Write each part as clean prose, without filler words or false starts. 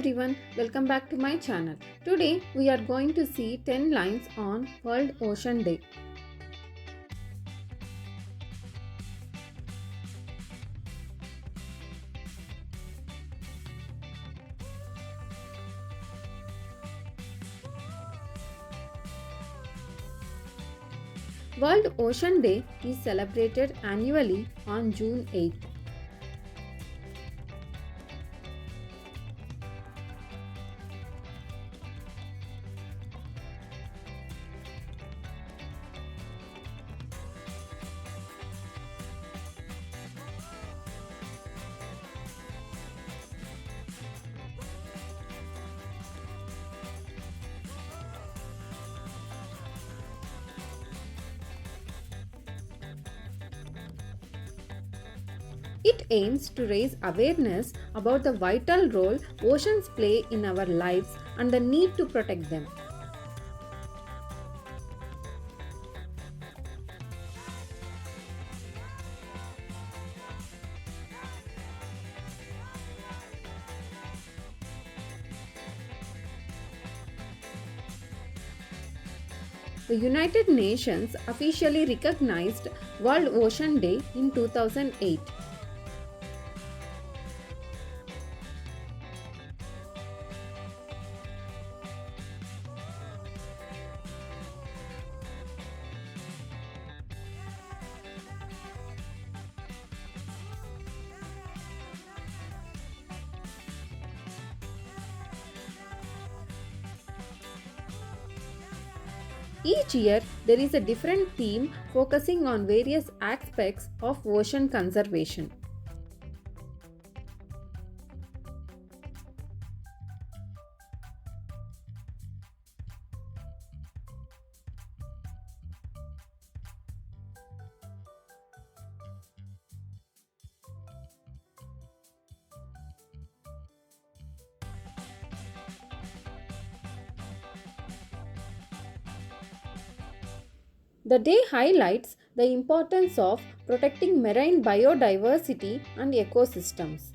everyone, welcome back to my channel. Today we are going to see 10 lines on World Ocean Day. World Ocean Day is celebrated annually on June 8th. It aims to raise awareness about the vital role oceans play in our lives and the need to protect them. The United Nations officially recognized World Ocean Day in 2008. Each year, there is a different theme focusing on various aspects of ocean conservation. The day highlights the importance of protecting marine biodiversity and ecosystems.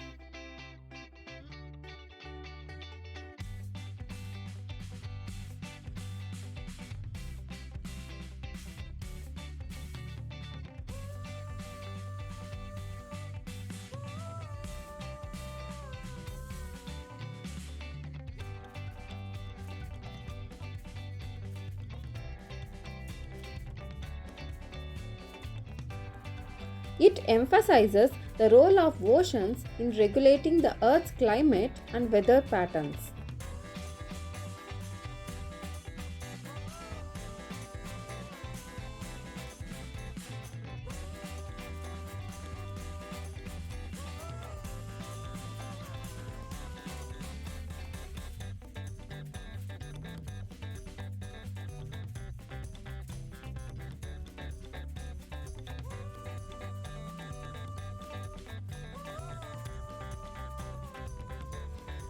It emphasizes the role of oceans in regulating the Earth's climate and weather patterns.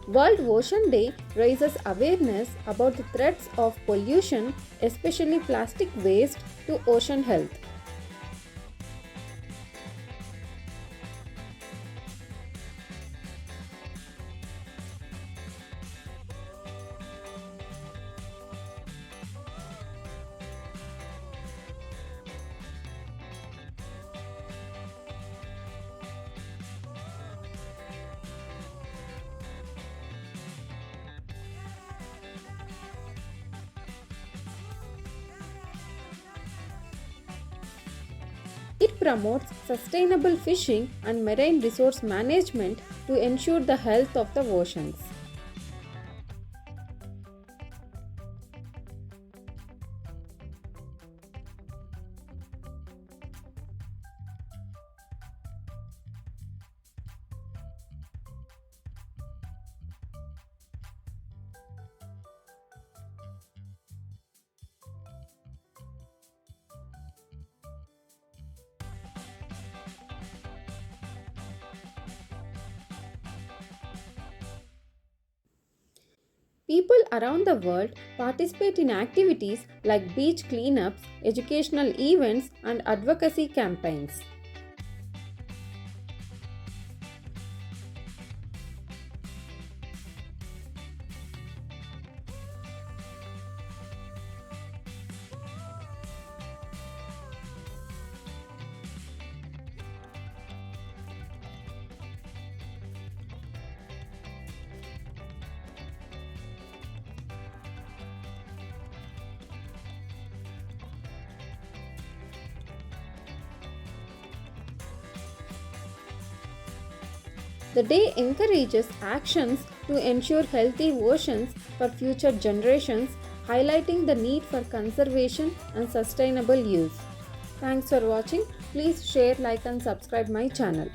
World Ocean Day raises awareness about the threats of pollution, especially plastic waste, to ocean health. It promotes sustainable fishing and marine resource management to ensure the health of the oceans. People around the world participate in activities like beach cleanups, educational events, and advocacy campaigns. The day encourages actions to ensure healthy oceans for future generations, highlighting the need for conservation and sustainable use. Thanks for watching. Please share, like and subscribe my channel.